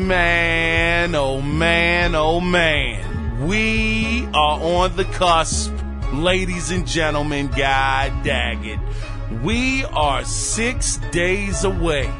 Man, oh man, oh man. We are on the cusp, ladies and gentlemen, god dang it. We are 6 days away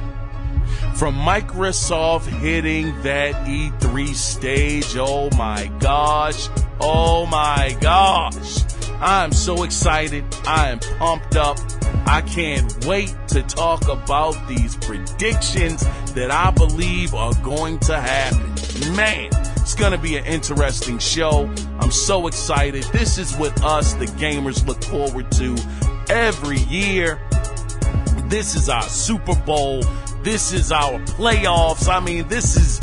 from Microsoft hitting that E3 stage. Oh my gosh. Oh my gosh. I'm so excited. I am pumped up. I can't wait to talk about these predictions that I believe are going to happen. Man, it's going to be an interesting show. I'm so excited. This is what us, the gamers, look forward to every year. This is our Super Bowl. This is our playoffs. I mean, this is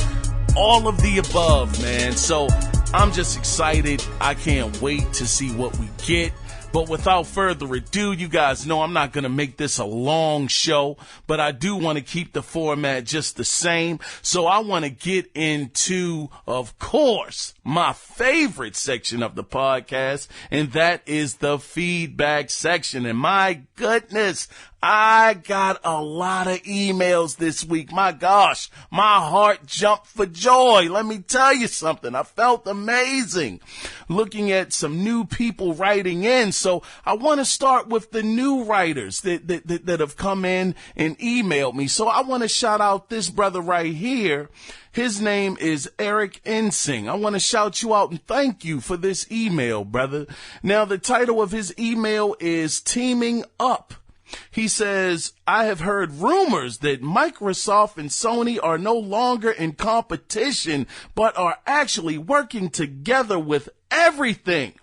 all of the above, man. So I'm just excited. I can't wait to see what we get. But without further ado, you guys know I'm not going to make this a long show, but I do want to keep the format just the same. So I want to get into, of course, my favorite section of the podcast, and that is the feedback section. And my goodness, I got a lot of emails this week. My gosh, my heart jumped for joy. Let me tell you something. I felt amazing looking at some new people writing in. So I want to start with the new writers that have come in and emailed me. So I want to shout out this brother right here. His name is Eric Ensing. I want to shout you out and thank you for this email, brother. Now, the title of his email is Teaming Up. He says, I have heard rumors that Microsoft and Sony are no longer in competition, but are actually working together with everything.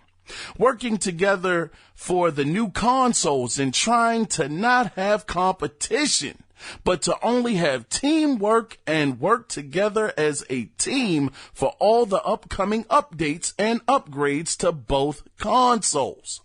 Working together for the new consoles and trying to not have competition, but to only have teamwork and work together as a team for all the upcoming updates and upgrades to both consoles.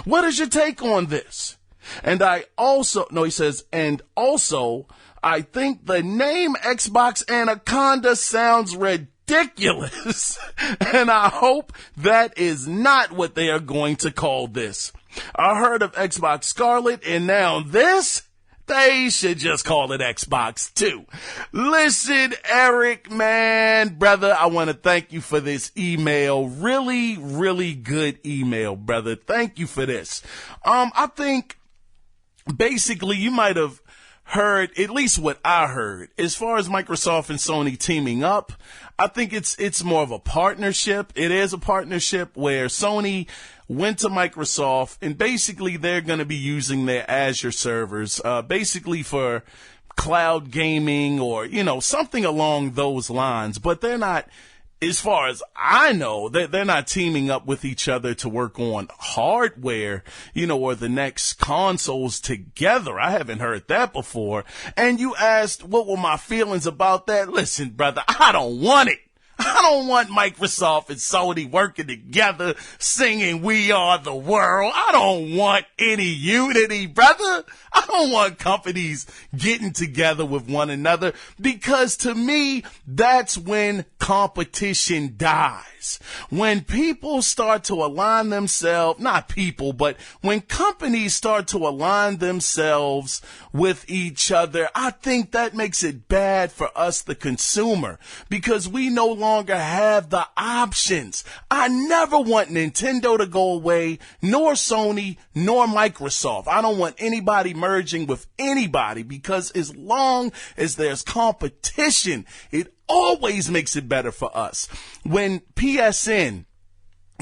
What is your take on this? And he says, and also, I think the name Xbox Anaconda sounds ridiculous. And I hope that is not what they are going to call this. I heard of Xbox Scarlet, and now this? They should just call it Xbox too. Listen, Eric, man, brother, I want to thank you for this email. Really, really good email, brother. Thank you for this. I think basically you might have heard at least what I heard as far as Microsoft and Sony teaming up. I think it's more of a partnership. It is a partnership where Sony went to Microsoft and basically they're going to be using their Azure servers, basically for cloud gaming or, something along those lines, but they're not, as far as I know, they're not teaming up with each other to work on hardware, or the next consoles together. I haven't heard that before. And you asked, what were my feelings about that? Listen, brother, I don't want it. I don't want Microsoft and Sony working together singing We Are the World. I don't want any unity, brother. I don't want companies getting together with one another because to me, that's when competition dies. When people start to align themselves, not people, but when companies start to align themselves with each other, I think that makes it bad for us, the consumer, because we no longer have the options. I never want Nintendo to go away, nor Sony, nor Microsoft. I don't want anybody merging with anybody because as long as there's competition, it always makes it better for us. When PSN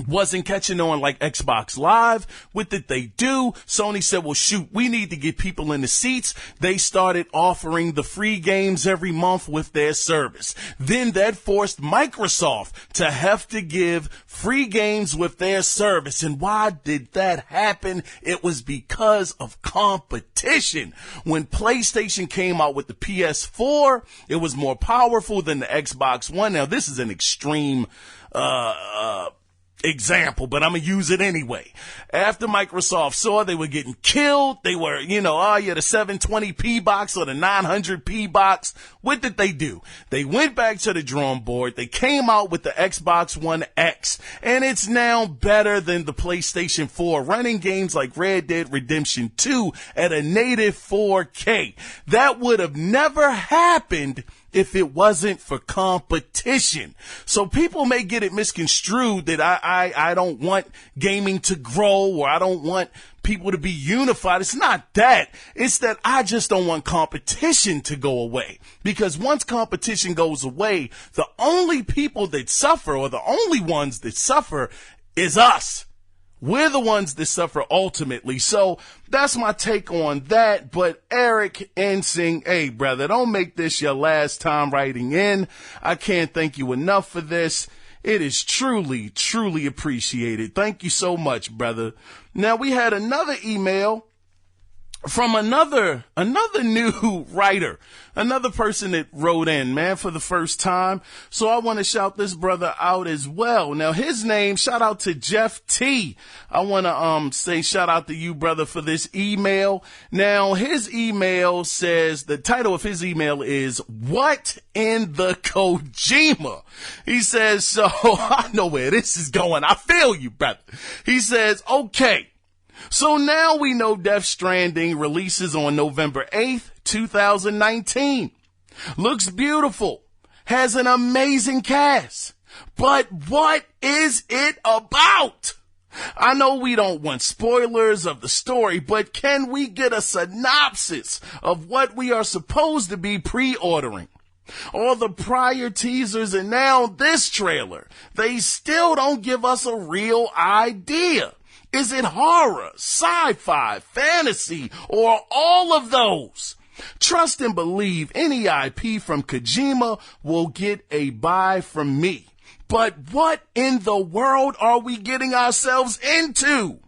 wasn't catching on like Xbox Live, what did they do? Sony said, well, shoot, we need to get people in the seats. They started offering the free games every month with their service. Then that forced Microsoft to have to give free games with their service. And why did that happen? It was because of competition. When PlayStation came out with the PS4, it was more powerful than the Xbox One. Now, this is an extreme, example, but I'm going to use it anyway. After Microsoft saw they were getting killed, they were, the 720p box or the 900p box. What did they do? They went back to the drawing board. They came out with the Xbox One X, and it's now better than the PlayStation 4, running games like Red Dead Redemption 2 at a native 4K. That would have never happened if it wasn't for competition. So people may get it misconstrued that I don't want gaming to grow, or I don't want people to be unified. It's not that. It's that I just don't want competition to go away. Because once competition goes away, the only people that suffer, or the only ones that suffer, is us. We're the ones that suffer ultimately. So that's my take on that. But Eric Ensing, hey, brother, don't make this your last time writing in. I can't thank you enough for this. It is truly, truly appreciated. Thank you so much, brother. Now, we had another email from another new writer, another person that wrote in, man, for the first time. So I want to shout this brother out as well. Now, his name, shout out to Jeff T. I want to say shout out to you, brother, for this email. Now, his email says, the title of his email is, "What in the Kojima?" He says, so I know where this is going. I feel you, brother. He says, okay. So now we know Death Stranding releases on November 8th, 2019. Looks beautiful. Has an amazing cast. But what is it about? I know we don't want spoilers of the story, but can we get a synopsis of what we are supposed to be pre-ordering? All the prior teasers and now this trailer, they still don't give us a real idea. Is it horror, sci-fi, fantasy, or all of those? Trust and believe any IP from Kojima will get a buy from me. But what in the world are we getting ourselves into?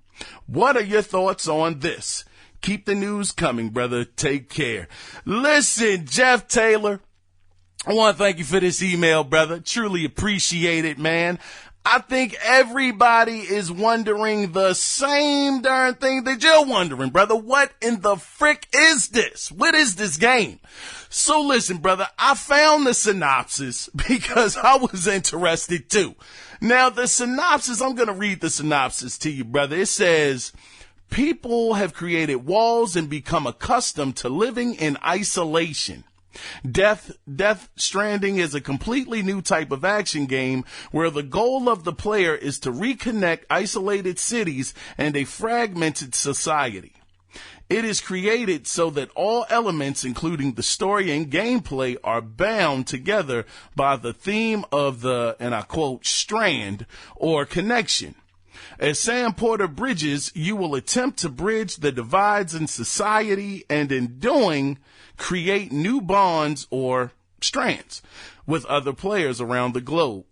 What are your thoughts on this? Keep the news coming, brother. Take care. Listen, Jeff Taylor, I want to thank you for this email, brother. Truly appreciate it, man. I think everybody is wondering the same darn thing that you're wondering, brother. What in the frick is this? What is this game? So listen, brother, I found the synopsis because I was interested too. Now, the synopsis, I'm going to read the synopsis to you, brother. It says, people have created walls and become accustomed to living in isolation. Death Stranding is a completely new type of action game where the goal of the player is to reconnect isolated cities and a fragmented society. It is created so that all elements, including the story and gameplay, are bound together by the theme of the, and I quote, strand or connection. As Sam Porter bridges, you will attempt to bridge the divides in society and in doing, create new bonds or strands with other players around the globe.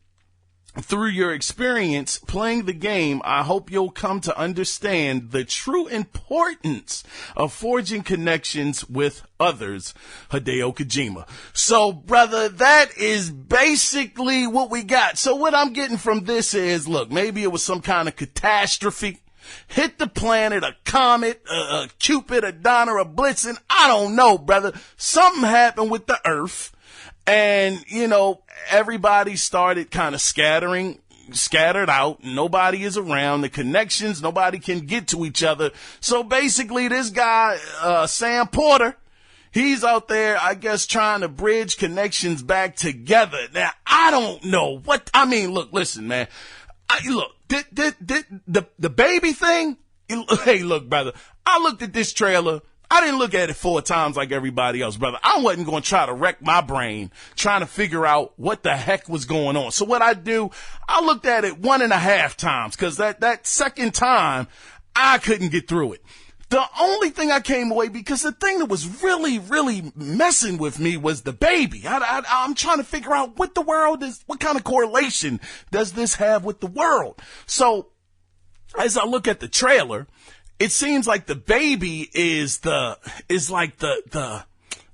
Through your experience playing the game, I hope you'll come to understand the true importance of forging connections with others. Hideo Kojima. So, brother, that is basically what we got. So what I'm getting from this is, look, maybe it was some kind of catastrophe. Hit the planet, a comet, a Cupid, a Donner, a Blitzen. I don't know, brother. Something happened with the Earth. And, you know, everybody started kind of scattered out. Nobody is around. The connections, nobody can get to each other. So basically this guy, Sam Porter, he's out there, I guess, trying to bridge connections back together. Now, I don't know what, I mean, look, listen, man. The baby thing, hey, look, brother, I looked at this trailer. I didn't look at it 4 times like everybody else, brother. I wasn't going to try to wreck my brain trying to figure out what the heck was going on. So what I do, I looked at it 1.5 times because that second time I couldn't get through it. The only thing I came away, because the thing that was really, really messing with me was the baby. I'm trying to figure out what kind of correlation does this have with the world? So as I look at the trailer, it seems like the baby is like the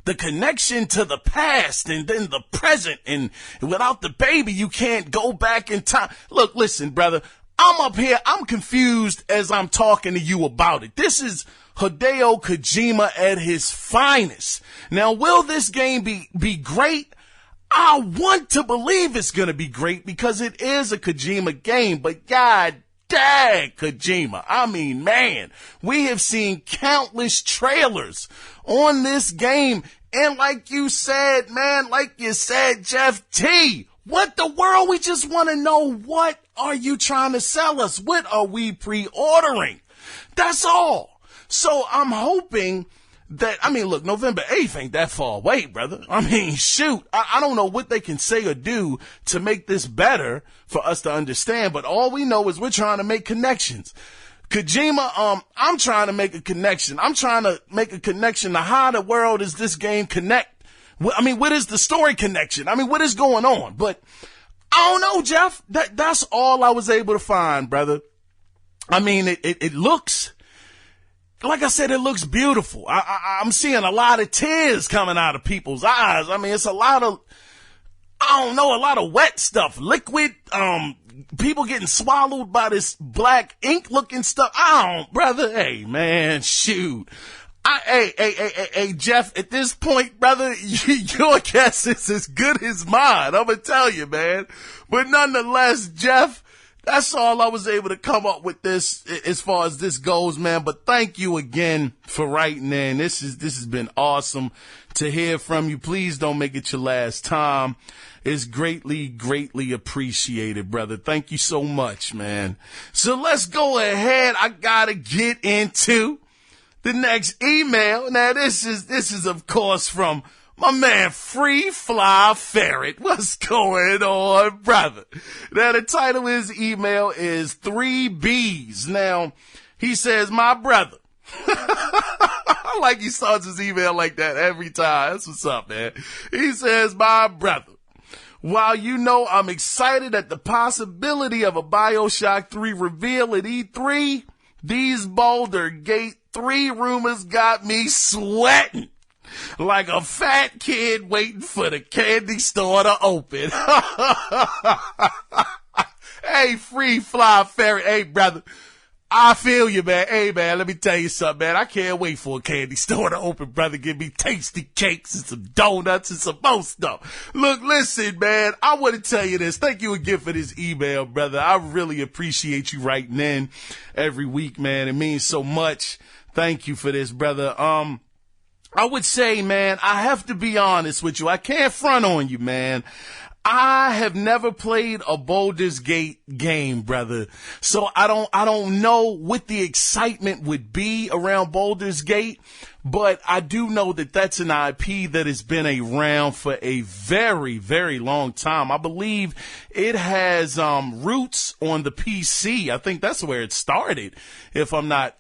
connection to the past and then the present. And without the baby, you can't go back in time. Look, listen, brother, I'm up here. I'm confused as I'm talking to you about it. This is Hideo Kojima at his finest. Now, will this game be great? I want to believe it's going to be great because it is a Kojima game, but God dang, Kojima. I mean, man, we have seen countless trailers on this game And like you said, man, like you said, Jeff T, what the world? We just want to know, what are you trying to sell us? What are we pre-ordering? That's all. So I'm hoping that, look, November 8th ain't that far away, brother. Shoot, I don't know what they can say or do to make this better for us to understand, but all we know is we're trying to make connections. Kojima, I'm trying to make a connection. I'm trying to make a connection to how the world does this game connect? What is the story connection? What is going on? But I don't know, Jeff. That's all I was able to find, brother. It looks, like I said, it looks beautiful. I'm seeing a lot of tears coming out of people's eyes. It's a lot of, a lot of wet stuff, liquid, people getting swallowed by this black ink looking stuff. Brother. Hey, man, shoot. Hey, Jeff, at this point, brother, your guess is as good as mine. I'm going to tell you, man. But nonetheless, Jeff, that's all I was able to come up with this as far as this goes, man. But thank you again for writing in. This has been awesome to hear from you. Please don't make it your last time. It's greatly, greatly appreciated, brother. Thank you so much, man. So let's go ahead. I gotta get into the next email. Now, this is of course from my man Free Fly Ferret. What's going on, brother? Now, the title of his email is 3Bs. Now, he says, my brother. I like he starts his email like that every time. That's what's up, man. He says, my brother, while I'm excited at the possibility of a BioShock 3 reveal at E3, these Boulder Gate 3 rumors got me sweating like a fat kid waiting for the candy store to open. Hey, Free Fly Ferret. Hey, brother. I feel you, man. Hey, man, let me tell you something, man. I can't wait for a candy store to open, brother. Give me tasty cakes and some donuts and some more stuff. Look, listen, man, I want to tell you this. Thank you again for this email, brother. I really appreciate you writing in every week, man. It means so much. Thank you for this, brother. I would say, man, I have to be honest with you. I can't front on you, man. I have never played a Baldur's Gate game, brother. So I don't know what the excitement would be around Baldur's Gate, but I do know that that's an IP that has been around for a very, very long time. I believe it has roots on the PC. I think that's where it started, if I'm not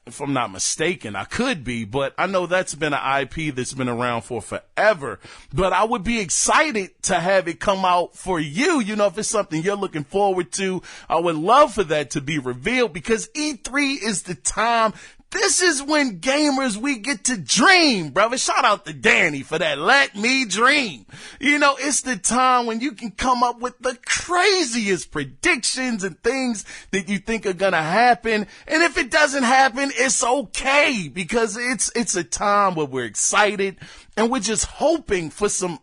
mistaken. I could be, but I know that's been an IP that's been around for forever. But I would be excited to have it come out for you. If it's something you're looking forward to, I would love for that to be revealed, because E3 is the time. This is when gamers, we get to dream, brother. Shout out to Danny for that. Let me dream. It's the time when you can come up with the craziest predictions and things that you think are gonna happen. And if it doesn't happen, it's okay, because it's a time where we're excited and we're just hoping for some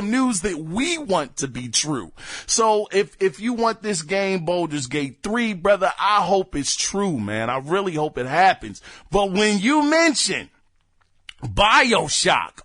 news that we want to be true. So if you want this game, Baldur's Gate 3, brother, I hope it's true, man. I really hope it happens. But when you mention BioShock,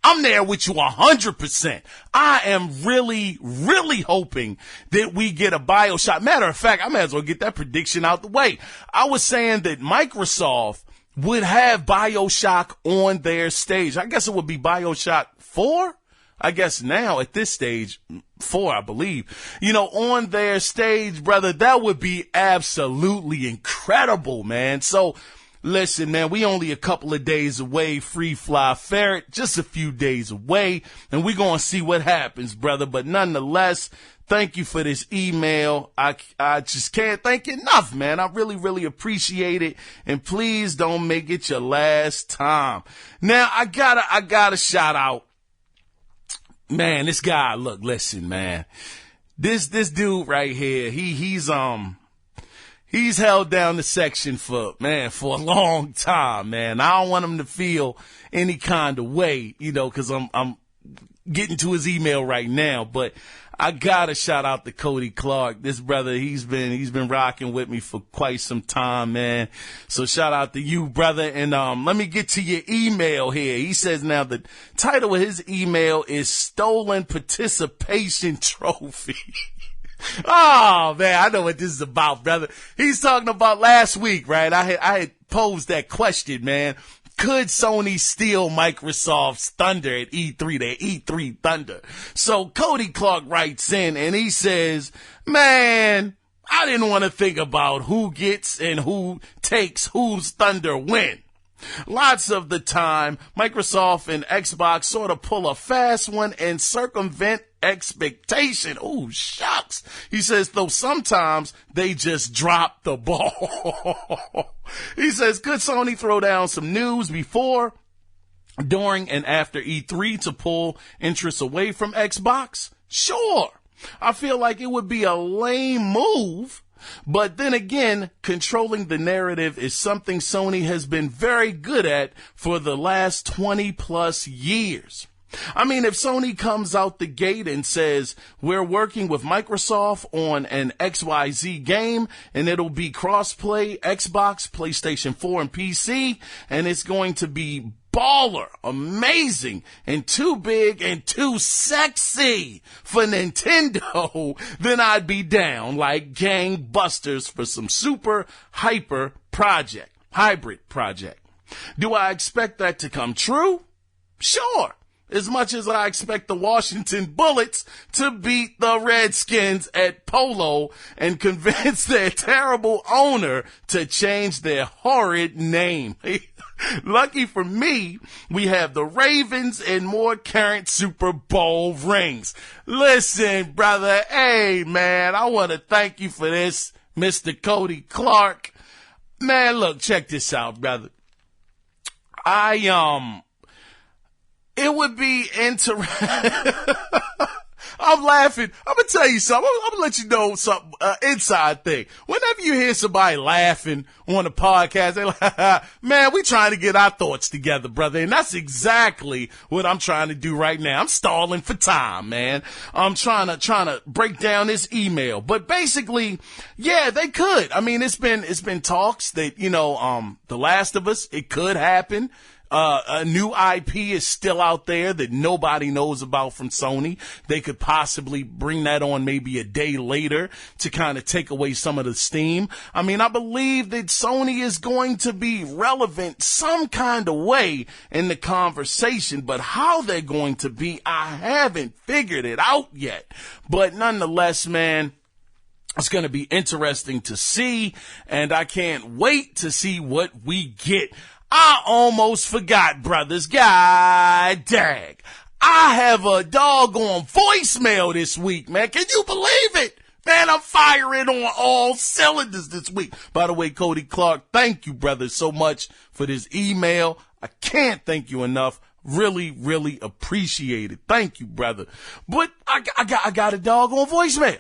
I'm there with you 100%. I am really, really hoping that we get a BioShock. Matter of fact, I might as well get that prediction out the way. I was saying that Microsoft would have BioShock on their stage. I guess it would be BioShock 4. I guess now at this stage, 4, I believe, on their stage, brother. That would be absolutely incredible, man. So listen, man, we only a couple of days away, Free Fly Ferret, just a few days away, and we're going to see what happens, brother. But nonetheless, thank you for this email. I just can't thank you enough, man. I really, really appreciate it. And please don't make it your last time. Now, I gotta shout out, man, this guy, look, listen, man, this dude right here, he's held down the section for a long time, man. I don't want him to feel any kind of way, cause I'm getting to his email right now, but I gotta shout out to Cody Clark. This brother, he's been rocking with me for quite some time, man. So shout out to you, brother. And let me get to your email here. He says now the title of his email is Stolen Participation Trophy. Oh man, I know what this is about, brother. He's talking about last week, right? I had posed that question, man. Could Sony steal Microsoft's thunder at E3, their E3 thunder? So Cody Clark writes in and he says, man, I didn't want to think about who gets and who takes whose thunder when. Lots of the time, Microsoft and Xbox sort of pull a fast one and circumvent expectation. Ooh, shucks. He says, though sometimes they just drop the ball. He says, could Sony throw down some news before, during, and after E3 to pull interest away from Xbox? Sure. I feel like it would be a lame move. But then again, controlling the narrative is something Sony has been very good at for the last 20 plus years. I mean, if Sony comes out the gate and says, we're working with Microsoft on an XYZ game and it'll be cross-play, Xbox, PlayStation 4, and PC, and it's going to be baller, amazing, and too big and too sexy for Nintendo, then I'd be down like gangbusters for some super hyper hybrid project. Do I expect that to come true? Sure. As much as I expect the Washington Bullets to beat the Redskins at Polo and convince their terrible owner to change their horrid name. Lucky for me, we have the Ravens and more current Super Bowl rings. Listen, brother, hey, man, I want to thank you for this, Mr. Cody Clark. Man, look, check this out, brother. It would be interesting. I'm laughing. I'm going to tell you something. I'm going to let you know something, inside thing. Whenever you hear somebody laughing on a podcast, they're like, man, we trying to get our thoughts together, brother. And that's exactly what I'm trying to do right now. I'm stalling for time, man. I'm trying to break down this email. But basically, yeah, they could. I mean, it's been talks that, The Last of Us, it could happen. A new IP is still out there that nobody knows about from Sony. They could possibly bring that on maybe a day later to kind of take away some of the steam. I mean, I believe that Sony is going to be relevant some kind of way in the conversation, but how they're going to be, I haven't figured it out yet. But nonetheless, man, it's going to be interesting to see, and I can't wait to see what we get. I almost forgot, brothers. God dang. I have a doggone voicemail this week, man. Can you believe it? Man, I'm firing on all cylinders this week. By the way, Cody Clark, thank you, brother, so much for this email. I can't thank you enough. Really, really appreciate it. Thank you, brother. But I got a doggone voicemail.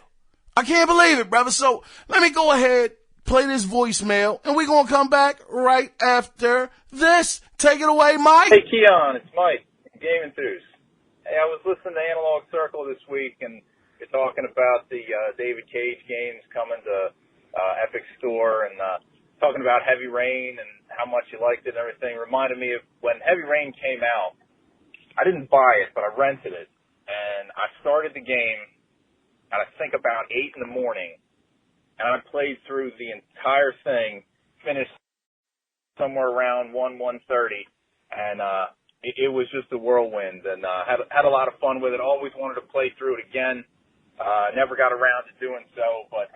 I can't believe it, brother. So let me go ahead, play this voicemail, and we're going to come back right after this. Take it away, Mike. Hey, Kiaun, it's Mike, Game Enthused. Hey, I was listening to Analog Circle this week, and you're talking about the David Cage games coming to Epic Store and talking about Heavy Rain and how much you liked it and everything. Reminded me of when Heavy Rain came out. I didn't buy it, but I rented it, and I started the game at I think about 8 in the morning. And I played through the entire thing, finished somewhere around 1:30, and it was just a whirlwind, and had a lot of fun with it. Always wanted to play through it again. Never got around to doing so, but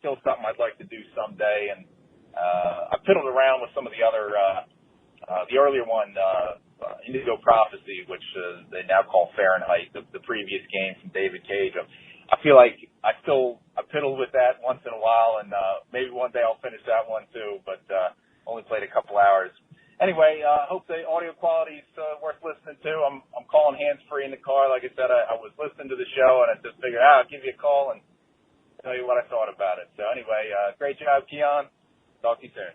still something I'd like to do someday. And I piddled around with some of the other, the earlier one, Indigo Prophecy, which they now call Fahrenheit, the previous game from David Cage. I feel like I piddle with that once in a while, and maybe one day I'll finish that one too, but only played a couple hours. Anyway, hope the audio quality is worth listening to. I'm calling hands-free in the car. Like I said, I was listening to the show, and I just figured, I'll give you a call and tell you what I thought about it. So anyway, great job, Kiaun. Talk to you soon.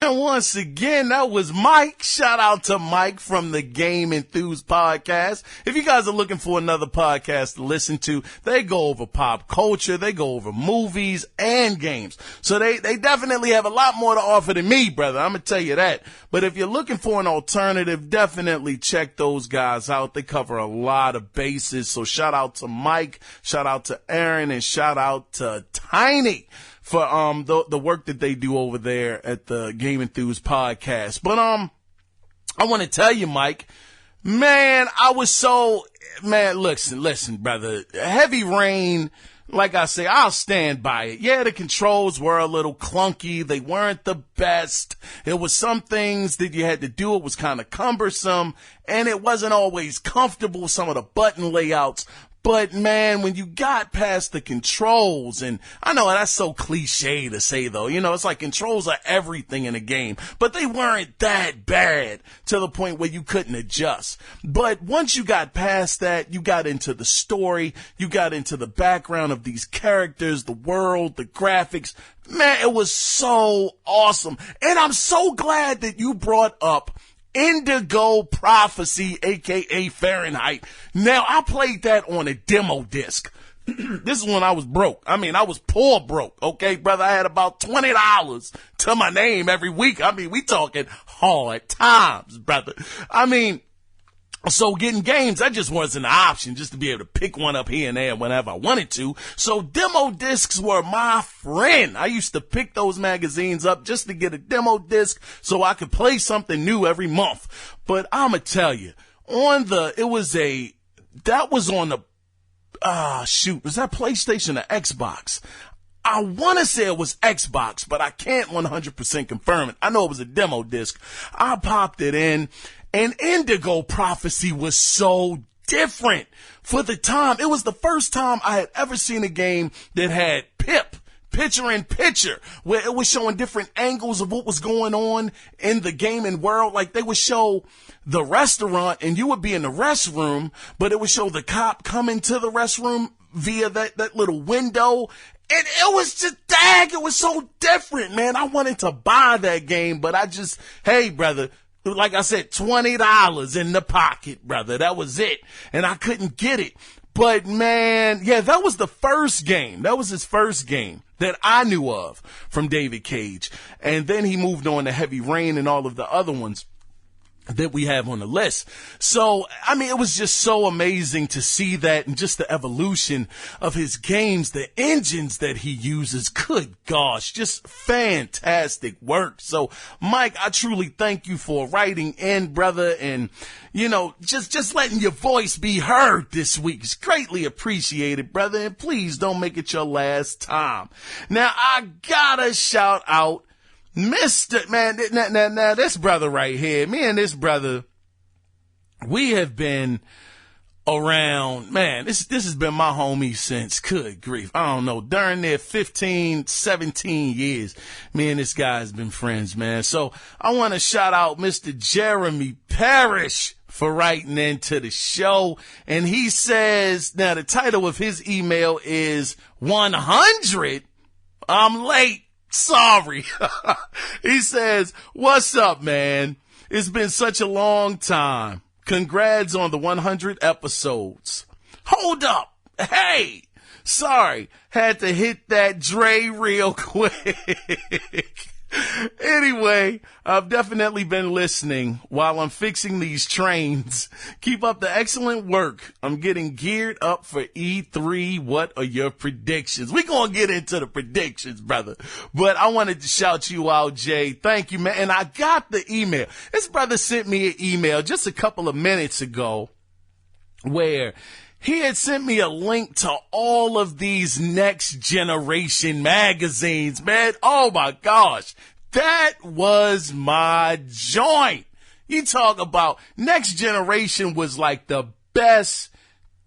And once again, that was Mike. Shout out to Mike from the Game Enthused podcast. If you guys are looking for another podcast to listen to, they go over pop culture, they go over movies and games. So they definitely have a lot more to offer than me, brother. I'm going to tell you that. But if you're looking for an alternative, definitely check those guys out. They cover a lot of bases. So shout out to Mike, shout out to Aaron, and shout out to Tiny for the work that they do over there at the Game Enthused podcast. But I want to tell you, Mike, man, listen, brother. Heavy Rain, like I say, I'll stand by it. Yeah, the controls were a little clunky. They weren't the best. It was some things that you had to do. It was kind of cumbersome, and it wasn't always comfortable, some of the button layouts. But, man, when you got past the controls, and I know that's so cliche to say, though, it's like controls are everything in a game, but they weren't that bad to the point where you couldn't adjust. But once you got past that, you got into the story, you got into the background of these characters, the world, the graphics. Man, it was so awesome. And I'm so glad that you brought up Indigo Prophecy, aka Fahrenheit. Now, I played that on a demo disc. This is when I was broke. I was poor broke. Okay, brother, I had about $20 to my name every week. We talking hard times, brother. So getting games, that just wasn't an option, just to be able to pick one up here and there whenever I wanted to. So demo discs were my friend. I used to pick those magazines up just to get a demo disc so I could play something new every month. But I'ma tell you, was that PlayStation or Xbox? I want to say it was Xbox, but I can't 100% confirm it. I know it was a demo disc. I popped it in, and Indigo Prophecy was so different for the time. It was the first time I had ever seen a game that had picture in picture, where it was showing different angles of what was going on in the gaming world. Like, they would show the restaurant and you would be in the restroom, but it would show the cop coming to the restroom via that little window. And it was just, it was so different, man. I wanted to buy that game, but hey, brother, like I said, $20 in the pocket, brother. That was it. And I couldn't get it. But, man, yeah, that was the first game. That was his first game that I knew of from David Cage. And then he moved on to Heavy Rain and all of the other ones that we have on the list. So, it was just so amazing to see that, and just the evolution of his games, the engines that he uses. Good gosh, just fantastic work. So, Mike, I truly thank you for writing in, brother, and, just letting your voice be heard this week. It's greatly appreciated, brother, and please don't make it your last time. Now, I gotta shout out now this brother right here, me and this brother, we have been around, man, this has been my homie since, good grief, I don't know, during their 15, 17 years, me and this guy has been friends, man. So I want to shout out Mr. Jeremy Parrish for writing into the show. And he says, now the title of his email is 100, I'm late. Sorry. He says, what's up, man? It's been such a long time. Congrats on the 100 episodes. Hold up. Hey, sorry. Had to hit that Dre real quick. Anyway, I've definitely been listening while I'm fixing these trains. Keep up the excellent work. I'm getting geared up for E3. What are your predictions? We're going to get into the predictions, brother. But I wanted to shout you out, Jay. Thank you, man. And I got the email. This brother sent me an email just a couple of minutes ago where he had sent me a link to all of these next generation magazines, man. Oh my gosh. That was my joint. You talk about next generation was like the best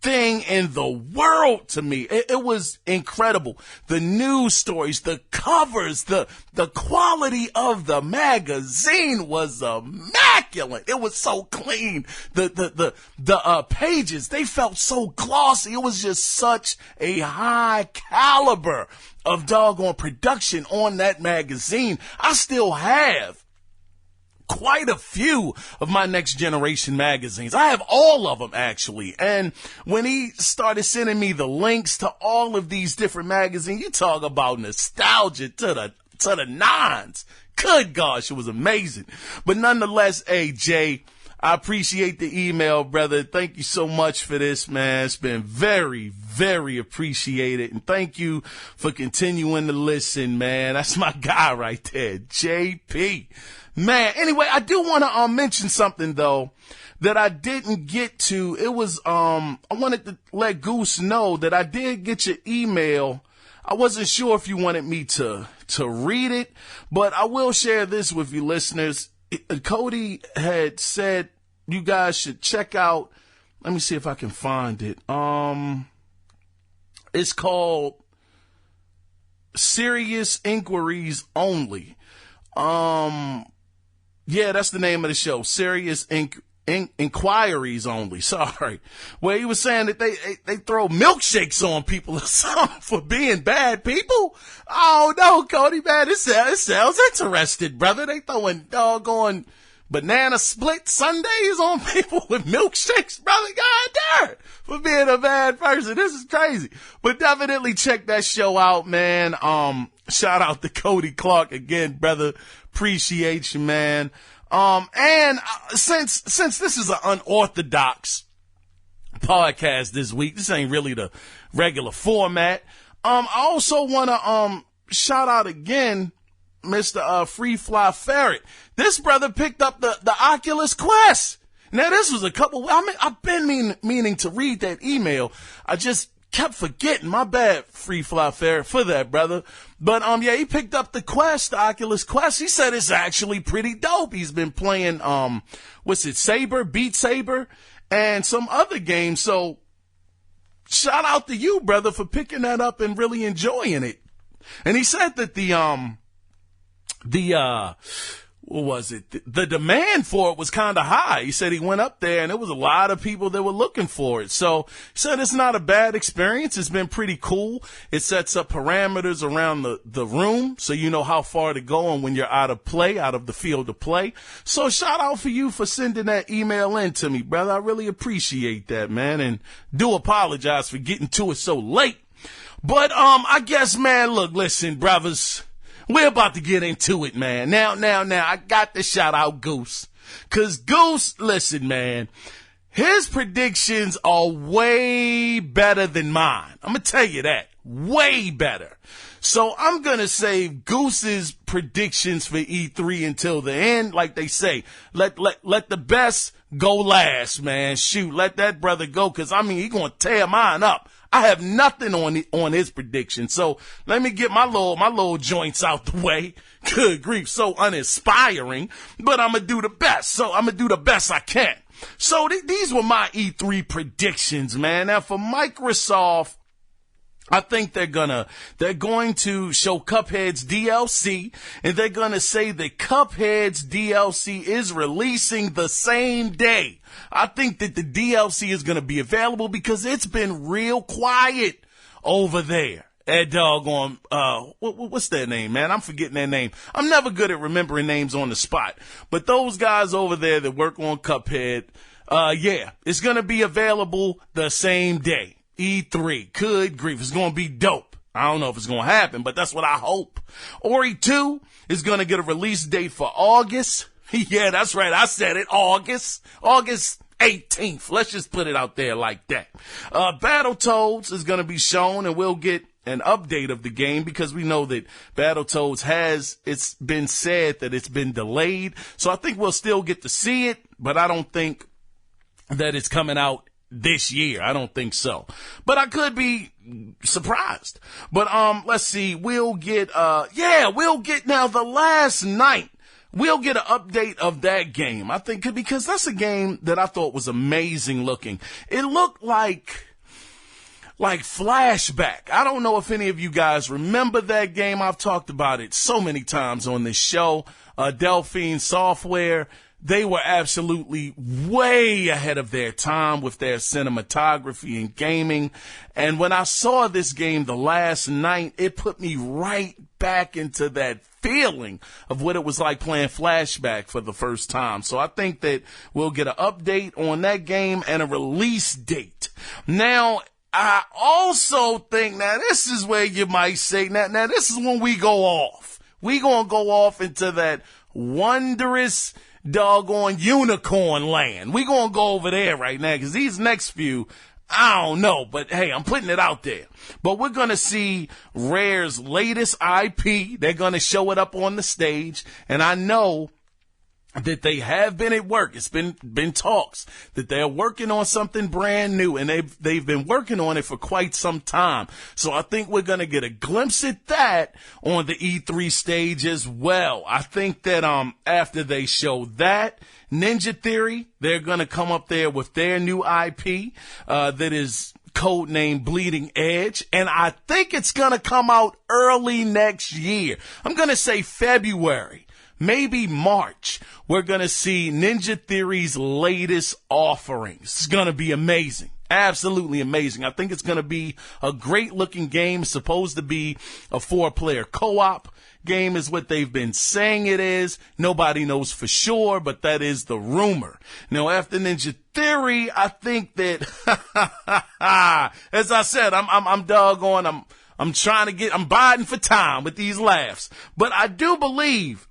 thing in the world to me. It was incredible. The news stories, the covers, the quality of the magazine was immaculate. It was so clean. The pages, they felt so glossy. It was just such a high caliber of doggone production on that magazine. I still have quite a few of my Next Generation magazines. I have all of them, actually. And when he started sending me the links to all of these different magazines, you talk about nostalgia to the nines. Good gosh, it was amazing. But nonetheless, hey, Jay, I appreciate the email, brother. Thank you so much for this, man. It's been very, very appreciated. And thank you for continuing to listen, man. That's my guy right there, JP. Man, anyway, I do want to mention something, though, that I didn't get to. It was, I wanted to let Goose know that I did get your email. I wasn't sure if you wanted me to read it, but I will share this with you listeners. Cody had said you guys should check out, let me see if I can find it. It's called Serious Inquiries Only. Yeah, that's the name of the show. Serious Inquiries Only. Sorry. Where he was saying that they throw milkshakes on people or something for being bad people. Oh no, Cody, man, it sounds interesting, brother. They throwing doggone banana split sundaes on people with milkshakes, brother. God damn, for being a bad person. This is crazy. But definitely check that show out, man. Shout out to Cody Clark again, brother. Appreciate you, man. And since this is an unorthodox podcast this week, this ain't really the regular format. I also want to shout out again Mr. Free Fly Ferret. This brother picked up the Oculus Quest. Now this was I've been meaning to read that email. I just kept forgetting. My bad, Free Fly Ferret, for that, brother. But yeah, he picked up the Oculus Quest. He said it's actually pretty dope. He's been playing Beat Saber, and some other games. So shout out to you, brother, for picking that up and really enjoying it. And he said that the demand for it was kind of high. He said he went up there and there was a lot of people that were looking for it. So he said it's not a bad experience. It's been pretty cool. It sets up parameters around the room so you know how far to go and when you're out of the field of play. So shout out for you for sending that email in to me, brother. I really appreciate that, man. And do apologize for getting to it so late. But I guess, man, look, listen, brothers. We're about to get into it, man. Now, I got to shout out Goose. Cause Goose, listen, man, his predictions are way better than mine. I'm gonna tell you that. Way better. So I'm gonna save Goose's predictions for E3 until the end. Like they say, let the best go last, man. Shoot, let that brother go. Cause he gonna tear mine up. I have nothing on his prediction. So let me get my little joints out the way. Good grief. So uninspiring, but I'm going to do the best. So I'm going to do the best I can. So these were my E3 predictions, man. Now for Microsoft, I think they're going to show Cuphead's DLC, and they're going to say that Cuphead's DLC is releasing the same day. I think that the DLC is going to be available because it's been real quiet over there. That doggone, what's their name, man? I'm forgetting their name. I'm never good at remembering names on the spot. But those guys over there that work on Cuphead, yeah, it's going to be available the same day. E3. Good grief. It's going to be dope. I don't know if it's going to happen, but that's what I hope. Ori 2 is going to get a release date for August. Yeah, that's right. I said it. August 18th. Let's just put it out there like that. Battletoads is going to be shown, and we'll get an update of the game because we know that Battletoads it's been said that it's been delayed. So I think we'll still get to see it, but I don't think that it's coming out this year. I don't think so, but I could be surprised. But let's see. We'll get now the last night. We'll get an update of that game. I think because that's a game that I thought was amazing looking. It looked like Flashback. I don't know if any of you guys remember that game. I've talked about it so many times on this show. Delphine Software they were absolutely way ahead of their time with their cinematography and gaming. And when I saw this game the last night, it put me right back into that feeling of what it was like playing Flashback for the first time. So I think that we'll get an update on that game and a release date. Now, I also think, now this is where you might say, now this is when we go off. We gonna go off into that wondrous doggone unicorn land. We gonna go over there right now, because these next few, I don't know, but hey, I'm putting it out there. But we're gonna see Rare's latest IP. They're gonna show it up on the stage, and I know that they have been at work. It's been talks that they're working on something brand new, and they've been working on it for quite some time. So I think we're going to get a glimpse at that on the E3 stage as well. I think that after they show that, Ninja Theory, they're going to come up there with their new IP that is codenamed Bleeding Edge, and I think it's going to come out early next year. I'm going to say February. Maybe March, we're going to see Ninja Theory's latest offerings. It's going to be amazing. Absolutely amazing. I think it's going to be a great looking game. It's supposed to be a 4-player co-op game is what they've been saying it is. Nobody knows for sure, but that is the rumor. Now, after Ninja Theory, I think that, as I said, I'm doggone, I'm trying to I'm biding for time with these laughs, but I do believe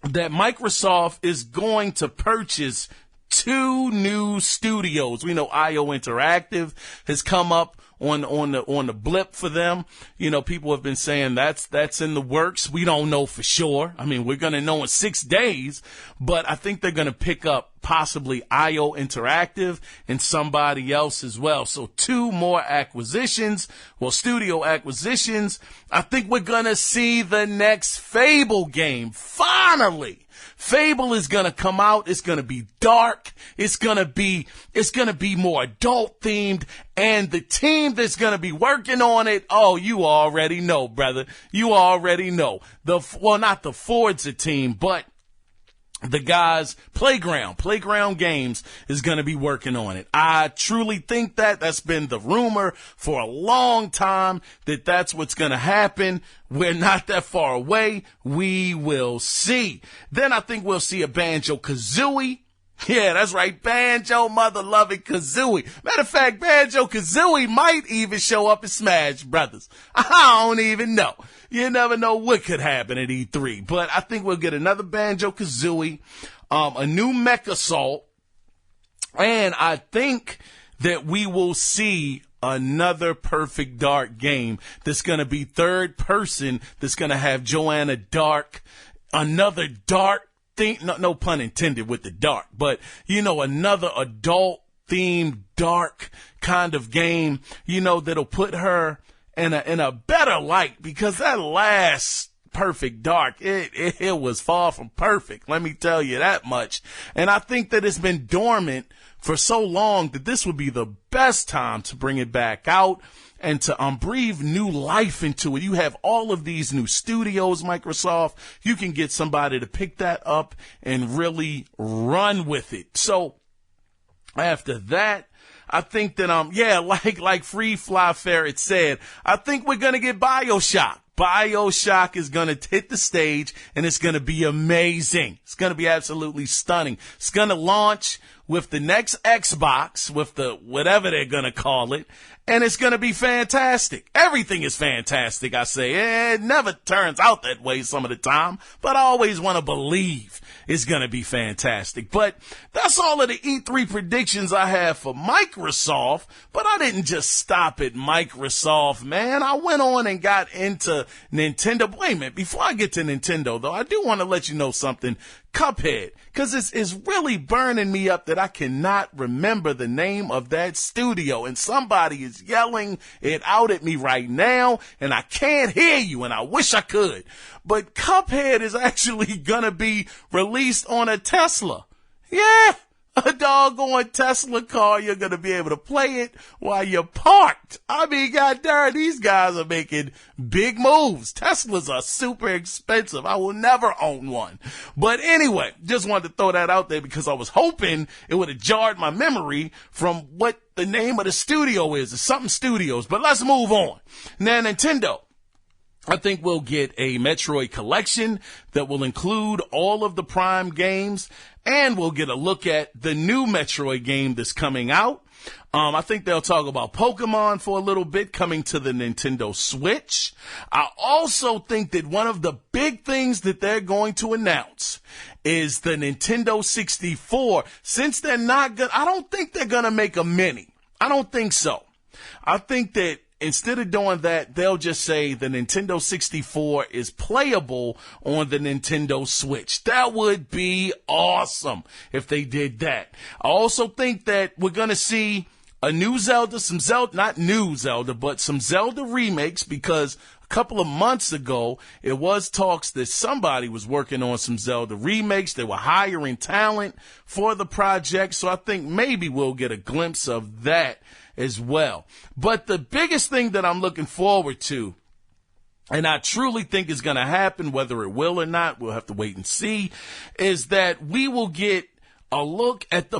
that Microsoft is going to purchase 2 new studios. We know IO Interactive has come up on the blip for them. You know, people have been saying that's in the works. We don't know for sure. I mean, we're going to know in 6 days, but I think they're going to pick up possibly IO Interactive and somebody else as well. So 2 more acquisitions, studio acquisitions. I think we're going to see the next Fable game. Finally, Fable is going to come out. It's going to be dark. It's going to be more adult themed, and the team that's going to be working on it, oh, you already know, brother. You already know. Not the Forza team, but the guys, Playground Games is going to be working on it. I truly think that's been the rumor for a long time, that that's what's going to happen. We're not that far away. We will see. Then I think we'll see a Banjo-Kazooie. Yeah, that's right. Banjo mother-loving Kazooie. Matter of fact, Banjo-Kazooie might even show up in Smash Brothers. I don't even know. You never know what could happen at E3. But I think we'll get another Banjo-Kazooie, a new MechAssault, and I think that we will see another Perfect Dark game that's going to be third person, that's going to have Joanna Dark, another dark thing, no pun intended with the dark, but, you know, another adult themed dark kind of game, you know, that'll put her in a better light, because that last Perfect Dark, it was far from perfect. Let me tell you that much. And I think that it's been dormant for so long that this would be the best time to bring it back out and to breathe new life into it. You have all of these new studios, Microsoft. You can get somebody to pick that up and really run with it. So after that, I think that, like Free Fly Ferret said, I think we're going to get BioShock. BioShock is going to hit the stage, and it's going to be amazing. It's going to be absolutely stunning. It's going to launch with the next Xbox, with the whatever they're going to call it, and it's going to be fantastic. Everything is fantastic, I say. It never turns out that way some of the time, but I always want to believe it's going to be fantastic. But that's all of the E3 predictions I have for Microsoft, but I didn't just stop at Microsoft, man. I went on and got into Nintendo. Wait a minute, before I get to Nintendo, though, I do want to let you know something. Cuphead, because it's really burning me up that I cannot remember the name of that studio, and somebody is yelling it out at me right now, and I can't hear you, and I wish I could. But Cuphead is actually gonna be released on a Tesla. Yeah, a doggone Tesla car. You're going to be able to play it while you're parked. I mean, god darn, these guys are making big moves. Teslas are super expensive. I will never own one. But anyway, just wanted to throw that out there because I was hoping it would have jarred my memory from what the name of the studio is. It's something Studios. But let's move on. Now, Nintendo, I think we'll get a Metroid collection that will include all of the Prime games, and we'll get a look at the new Metroid game that's coming out. I think they'll talk about Pokemon for a little bit coming to the Nintendo Switch. I also think that one of the big things that they're going to announce is the Nintendo 64. Since they're not good, I don't think they're going to make a mini. I don't think so. I think that instead of doing that, they'll just say the Nintendo 64 is playable on the Nintendo Switch. That would be awesome if they did that. I also think that we're going to see a new Zelda, not new Zelda, but some Zelda remakes, because a couple of months ago, it was talks that somebody was working on some Zelda remakes. They were hiring talent for the project, so I think maybe we'll get a glimpse of that as well. But the biggest thing that I'm looking forward to, and I truly think is going to happen, whether it will or not, we'll have to wait and see, is that we will get a look at the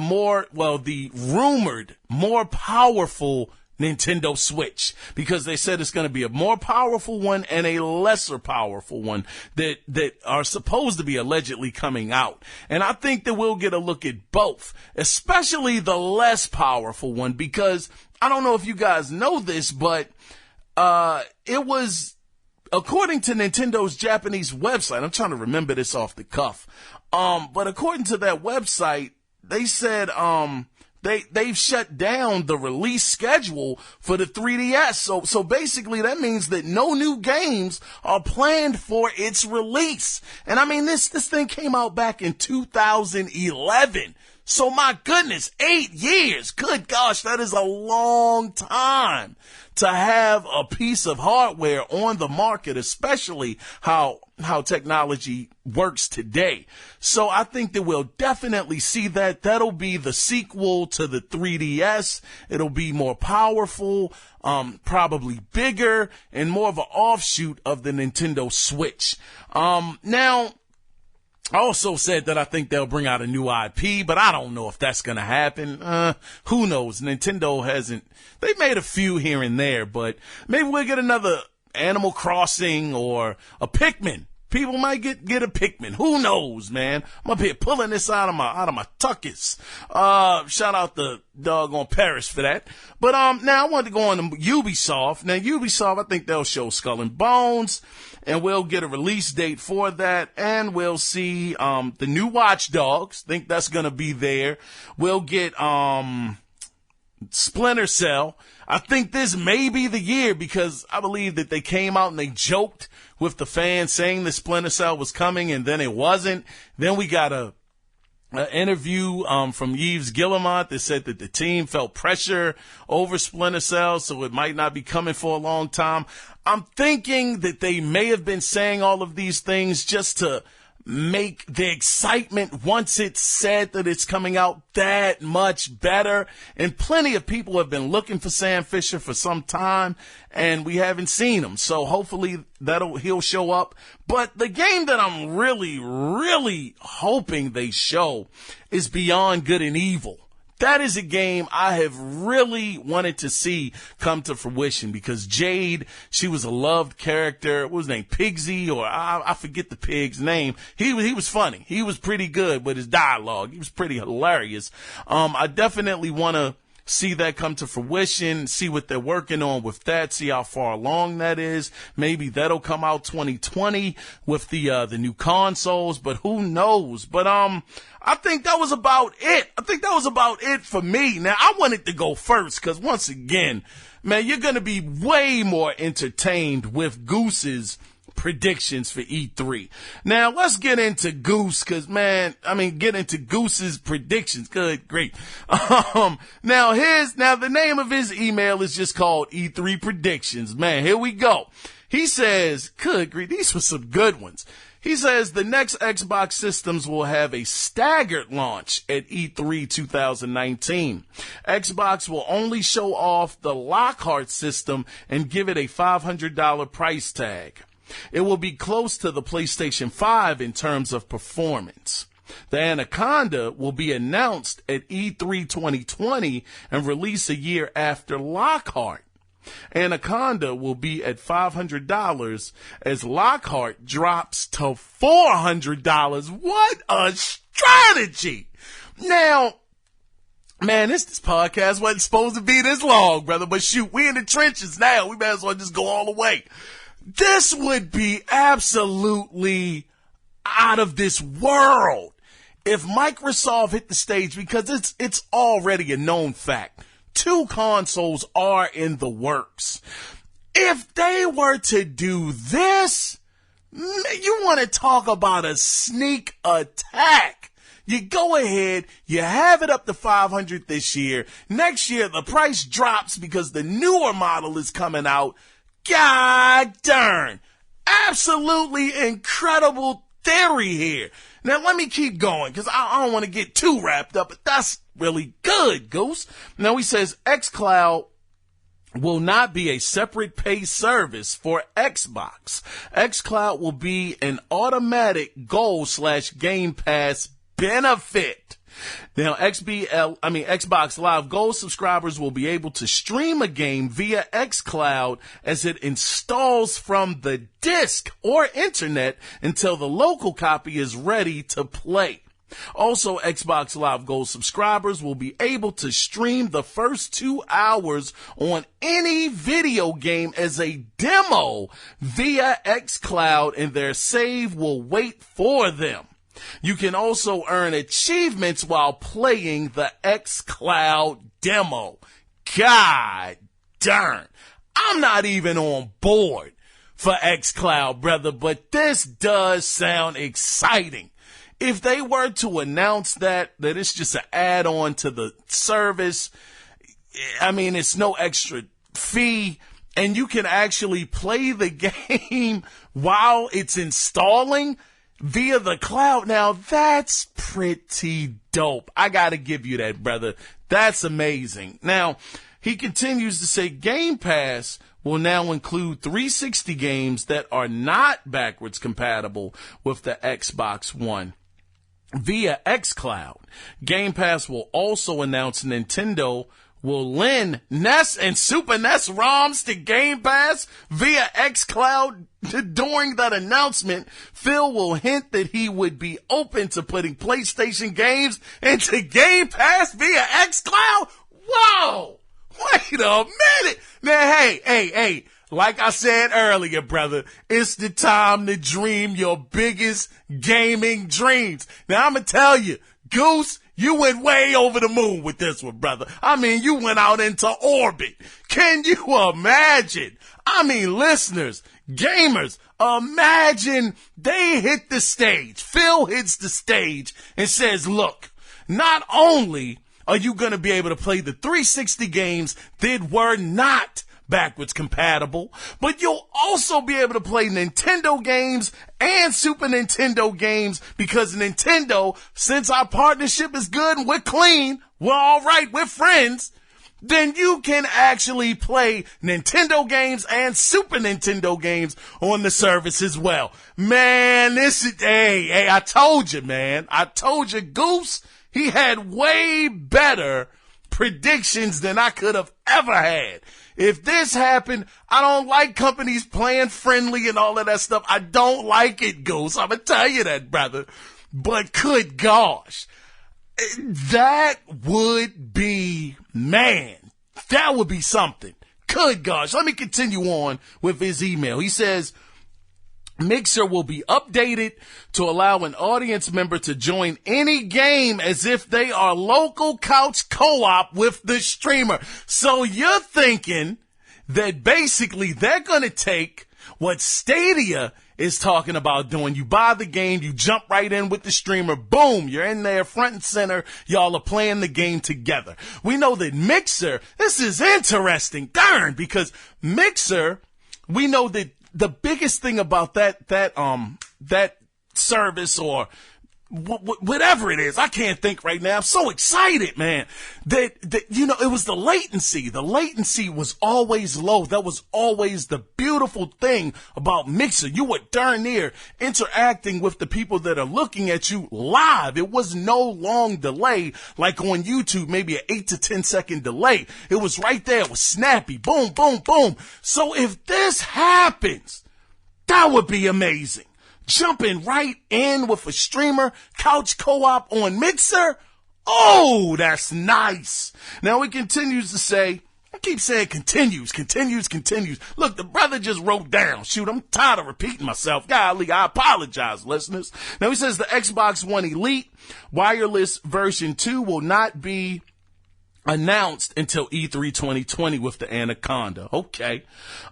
rumored, more powerful Nintendo Switch, because they said it's going to be a more powerful one and a lesser powerful one that are supposed to be allegedly coming out. And I think that we'll get a look at both, especially the less powerful one, because I don't know if you guys know this, but it was, according to Nintendo's Japanese website, I'm trying to remember this off the cuff, but according to that website, they said they've shut down the release schedule for the 3DS. So basically that means that no new games are planned for its release. And I mean, this thing came out back in 2011. So my goodness, 8 years. Good gosh, that is a long time to have a piece of hardware on the market, especially how technology works today. So I think that we'll definitely see that. That'll be the sequel to the 3DS. It'll be more powerful, probably bigger, and more of an offshoot of the Nintendo Switch. Now, I also said that I think they'll bring out a new IP, but I don't know if that's going to happen. Who knows? Nintendo they made a few here and there, but maybe we'll get another Animal Crossing or a Pikmin. People might get a Pikmin. Who knows, man? I'm up here pulling this out of my tuckus. Shout out to doggone Paris for that. But now I want to go on to Ubisoft. Now Ubisoft, I think they'll show Skull and Bones, and we'll get a release date for that, and we'll see the new Watch Dogs. Think that's gonna be there. We'll get Splinter Cell. I think this may be the year, because I believe that they came out and they joked with the fans saying that Splinter Cell was coming, and then it wasn't. Then we got an interview from Yves Guillemot that said that the team felt pressure over Splinter Cell, so it might not be coming for a long time. I'm thinking that they may have been saying all of these things just to make the excitement once it's said that it's coming out that much better. And plenty of people have been looking for Sam Fisher for some time, and we haven't seen him. So hopefully he'll show up. But the game that I'm really, really hoping they show is Beyond Good and Evil. That is a game I have really wanted to see come to fruition, because Jade, she was a loved character. What was his name? Pigsy, or I forget the pig's name. He was funny. He was pretty good with his dialogue. He was pretty hilarious. I definitely want to see that come to fruition, see what they're working on with that, see how far along that is. Maybe that'll come out 2020 with the new consoles, but who knows? But I think that was about it. I think that was about it for me. Now, I wanted to go first because, once again, man, you're going to be way more entertained with Goose's predictions for E3. Now, let's get into Goose, because, man, get into Goose's predictions. Good, great. Now, the name of his email is just called E3 Predictions. Man, here we go. He says, good grief, these were some good ones. He says the next Xbox systems will have a staggered launch at E3 2019. Xbox will only show off the Lockhart system and give it a $500 price tag. It will be close to the PlayStation 5 in terms of performance. The Anaconda will be announced at E3 2020 and released a year after Lockhart. Anaconda will be at $500 as Lockhart drops to $400. What a strategy! Now, man, this podcast wasn't supposed to be this long, brother, but shoot, we in the trenches now. We might as well just go all the way. This would be absolutely out of this world if Microsoft hit the stage, because it's already a known fact. 2 consoles are in the works. If they were to do this, you want to talk about a sneak attack. You go ahead, you have it up to $500 this year. Next year, the price drops because the newer model is coming out. God darn. Absolutely incredible theory here. Now, let me keep going because I don't want to get too wrapped up, but that's really good, Goose. Now, he says xCloud will not be a separate pay service for Xbox. xCloud will be an automatic Gold/Game Pass benefit. Now, Xbox Live Gold subscribers will be able to stream a game via xCloud as it installs from the disk or internet until the local copy is ready to play. Also, Xbox Live Gold subscribers will be able to stream the first 2 hours on any video game as a demo via xCloud, and their save will wait for them. You can also earn achievements while playing the xCloud demo. God darn. I'm not even on board for xCloud, brother, but this does sound exciting. If they were to announce that it's just an add-on to the service, I mean, it's no extra fee, and you can actually play the game while it's installing via the cloud. Now, that's pretty dope. I gotta give you that, brother. That's amazing. Now, he continues to say Game Pass will now include 360 games that are not backwards compatible with the Xbox One via xCloud. Game Pass will also announce Nintendo will lend NES and Super NES ROMs to Game Pass via xCloud. During that announcement, Phil will hint that he would be open to putting PlayStation games into Game Pass via xCloud. Whoa! Wait a minute! Now, hey, like I said earlier, brother, it's the time to dream your biggest gaming dreams. Now, I'm gonna tell you, Goose, you went way over the moon with this one, brother. I mean, you went out into orbit. Can you imagine? I mean, listeners, gamers, imagine they hit the stage. Phil hits the stage and says, look, not only are you going to be able to play the 360 games that were not backwards compatible, but you'll also be able to play Nintendo games and Super Nintendo games, because Nintendo, since our partnership is good and we're clean, we're all right, we're friends, then you can actually play Nintendo games and Super Nintendo games on the service as well. Man, hey, I told you, man. I told you, Goose, he had way better predictions than I could have ever had. If this happened, I don't like companies playing friendly and all of that stuff. I don't like it, Goose. I'm going to tell you that, brother. But good gosh, that would be, man, that would be something. Good gosh. Let me continue on with his email. He says, Mixer will be updated to allow an audience member to join any game as if they are local couch co-op with the streamer. So you're thinking that basically they're going to take what Stadia is talking about doing. You buy the game, you jump right in with the streamer, boom, you're in there front and center, y'all are playing the game together. We know that Mixer, this is interesting, darn, because Mixer, we know that the biggest thing about that service or whatever it is. I can't think right now. I'm so excited, man, that, it was the latency. The latency was always low. That was always the beautiful thing about Mixer. You were darn near interacting with the people that are looking at you live. It was no long delay like on YouTube, maybe an 8 to 10 second delay. It was right there. It was snappy. Boom, boom, boom. So if this happens, that would be amazing. Jumping right in with a streamer, couch co-op on Mixer. Oh, that's nice. Now he continues to say, I keep saying continues. Look, the brother just wrote down. Shoot, I'm tired of repeating myself. Golly, I apologize, listeners. Now he says the Xbox One Elite wireless version 2 will not be announced until E3 2020 with the Anaconda. Okay.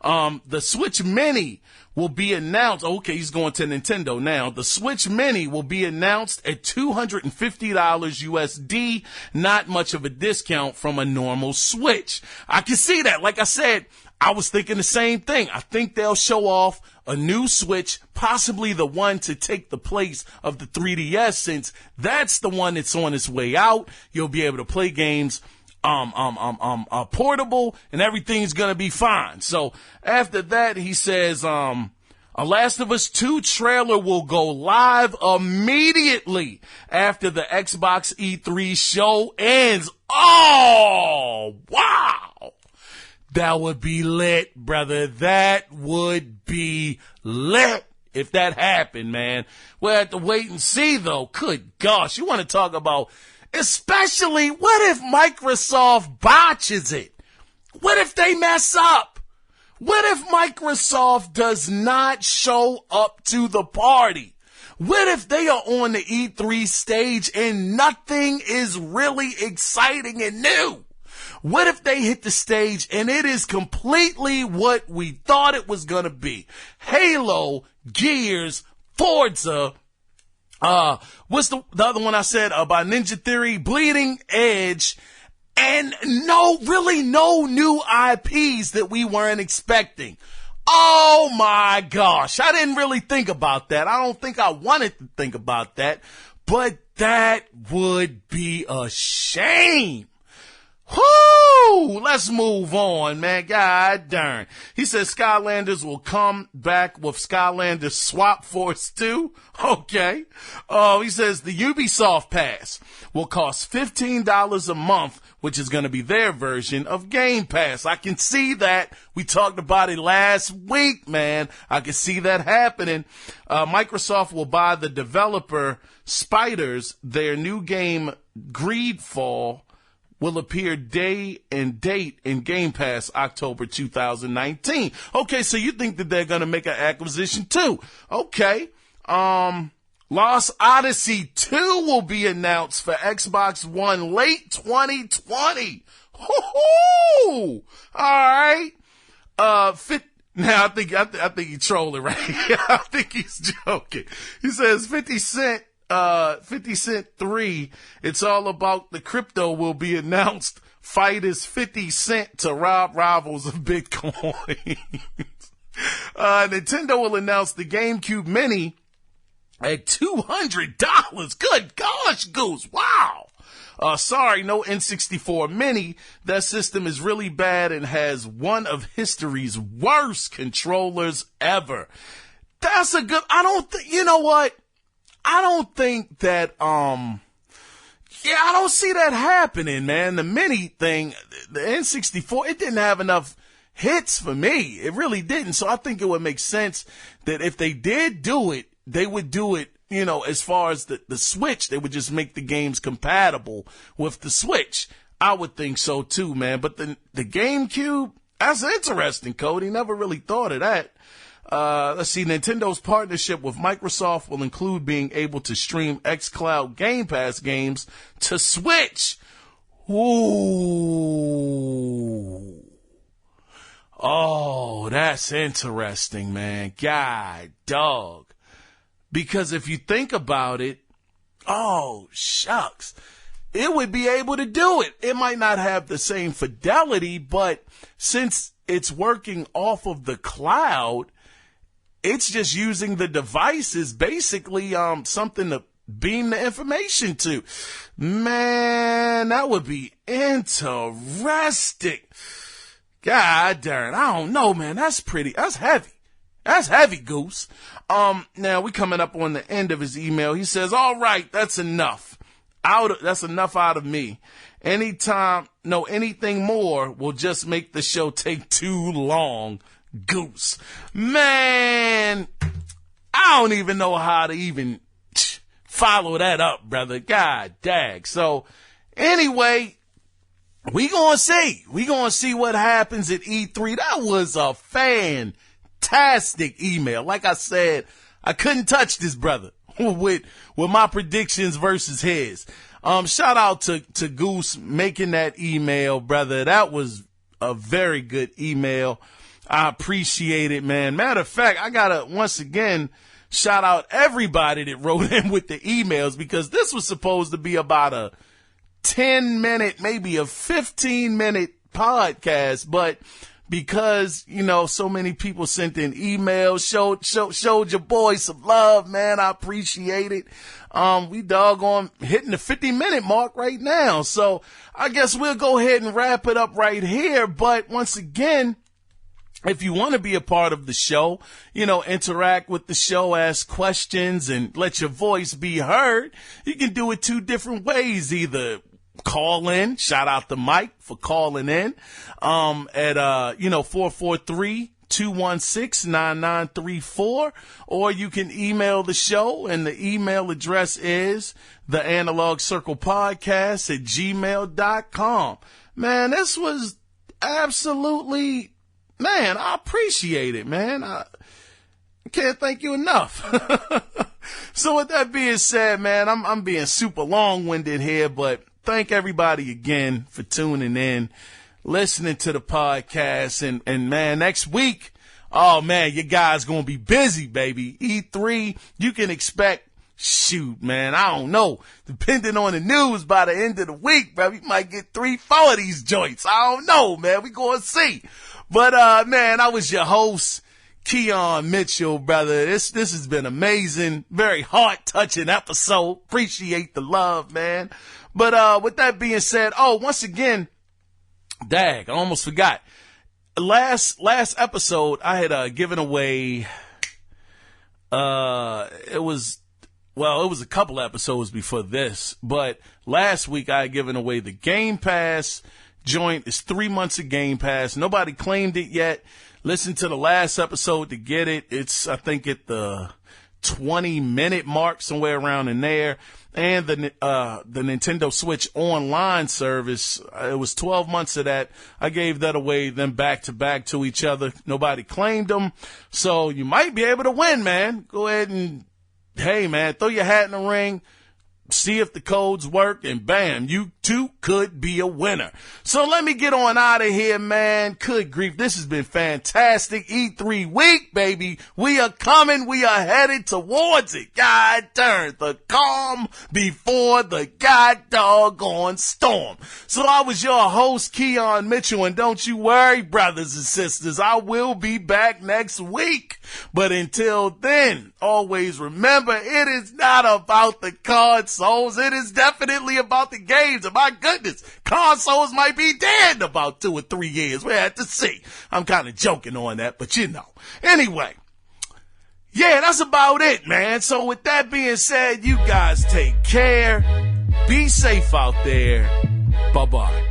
The Switch Mini will be announced. Okay, he's going to Nintendo now. The Switch Mini will be announced at $250 USD. Not much of a discount from a normal Switch. I can see that. Like I said, I was thinking the same thing. I think they'll show off a new Switch, possibly the one to take the place of the 3DS, since that's the one that's on its way out. You'll be able to play games portable, and everything's gonna be fine. So after that, he says, a Last of Us 2 trailer will go live immediately after the Xbox E3 show ends. Oh, wow. That would be lit, brother. That would be lit if that happened, man. We'll have to wait and see, though. Good gosh, you want to talk about, especially, what if Microsoft botches it? What if they mess up? What if Microsoft does not show up to the party? What if they are on the E3 stage and nothing is really exciting and new? What if they hit the stage and it is completely what we thought it was going to be? Halo, Gears, Forza, what's the other one I said about Ninja Theory, Bleeding Edge, and no new IPs that we weren't expecting. Oh my gosh. I didn't really think about that. I don't think I wanted to think about that, but that would be a shame. Whoo! Let's move on, man. God darn. He says Skylanders will come back with Skylanders Swap Force 2. Okay. He says the Ubisoft Pass will cost $15 a month, which is going to be their version of Game Pass. I can see that. We talked about it last week, man. I can see that happening. Microsoft will buy the developer Spiders. Their new game, Greedfall, will appear day and date in Game Pass October 2019. Okay, so you think that they're going to make an acquisition too. Okay. Lost Odyssey 2 will be announced for Xbox One late 2020. Hoo-hoo! All right. Now I think he's trolling right here. I think he's joking. He says 50 Cent 3, it's all about the crypto, will be announced. Fight is 50 Cent to rob rivals of Bitcoin. Nintendo will announce the GameCube Mini at $200. Good gosh, Goose. Wow. Sorry, no N64 Mini. That system is really bad and has one of history's worst controllers ever. That's a good, you know what? I don't think that, I don't see that happening, man. The Mini thing, the N64, it didn't have enough hits for me. It really didn't. So I think it would make sense that if they did do it, they would do it, as far as the Switch, they would just make the games compatible with the Switch. I would think so too, man. But the GameCube, that's interesting, Cody. Never really thought of that. Let's see, Nintendo's partnership with Microsoft will include being able to stream xCloud Game Pass games to Switch. Ooh. Oh, that's interesting, man. God, dog. Because if you think about it, oh, shucks, it would be able to do it. It might not have the same fidelity, but since it's working off of the cloud, it's just using the device is basically something to beam the information to. Man, that would be interesting. God darn, I don't know, man. That's heavy. That's heavy, Goose. Now we coming up on the end of his email. He says, all right, that's enough. That's enough out of me. Anything more will just make the show take too long. Goose. Man, I don't even know how to even follow that up, brother. God dag. So anyway, we gonna see what happens at E3. That was a fantastic email. Like I said, I couldn't touch this brother with my predictions versus his. Shout out to Goose making that email, brother. That was a very good email. I appreciate it, man. Matter of fact, I gotta once again shout out everybody that wrote in with the emails, because this was supposed to be about a 10-minute, maybe a 15-minute podcast, but because, so many people sent in emails, showed your boy some love, man. I appreciate it. We doggone hitting the 50-minute mark right now. So I guess we'll go ahead and wrap it up right here. But once again, if you want to be a part of the show, interact with the show, ask questions, and let your voice be heard, you can do it two different ways. Either call in, shout out to Mike for calling in, at 443-216-9934, or you can email the show, and the email address is theanalogcirclepodcast@gmail.com. Man, this was absolutely, man, I appreciate it, man. I can't thank you enough. So with that being said, man, I'm being super long-winded here, but thank everybody again for tuning in, listening to the podcast, and man, next week, oh man, you guys gonna be busy, baby. E3, you can expect, shoot, man, I don't know, depending on the news, by the end of the week, bro, we might get 3-4 of these joints. I don't know, man, we gonna see. But man, I was your host, Kiaun Mitchell, brother. This has been amazing. Very heart-touching episode. Appreciate the love, man. But with that being said, once again, dag, I almost forgot. Last episode, I had given away, it was a couple episodes before this, but last week I had given away the Game Pass joint. It's 3 months of Game Pass. Nobody claimed it yet. Listen to the last episode to get it. It's, I think, at the 20-minute mark, somewhere around in there. And the Nintendo Switch online service, it was 12 months of that. I gave that away, then back to back to each other. Nobody claimed them. So you might be able to win, man. Go ahead and, hey, man, throw your hat in the ring. See if the codes work, and bam, you too could be a winner. So let me get on out of here, man. Good grief, this has been fantastic. E3 week, baby. We are coming. We are headed towards it. God darn, the calm before the god doggone storm. So I was your host, Kiaun Mitchell, and don't you worry, brothers and sisters, I will be back next week. But until then, always remember, it is not about the consoles. It is definitely about the games. And my goodness, consoles might be dead in about 2 or 3 years. We have to see. I'm kind of joking on that, but Anyway, yeah, that's about it, man. So with that being said, you guys take care. Be safe out there. Bye-bye.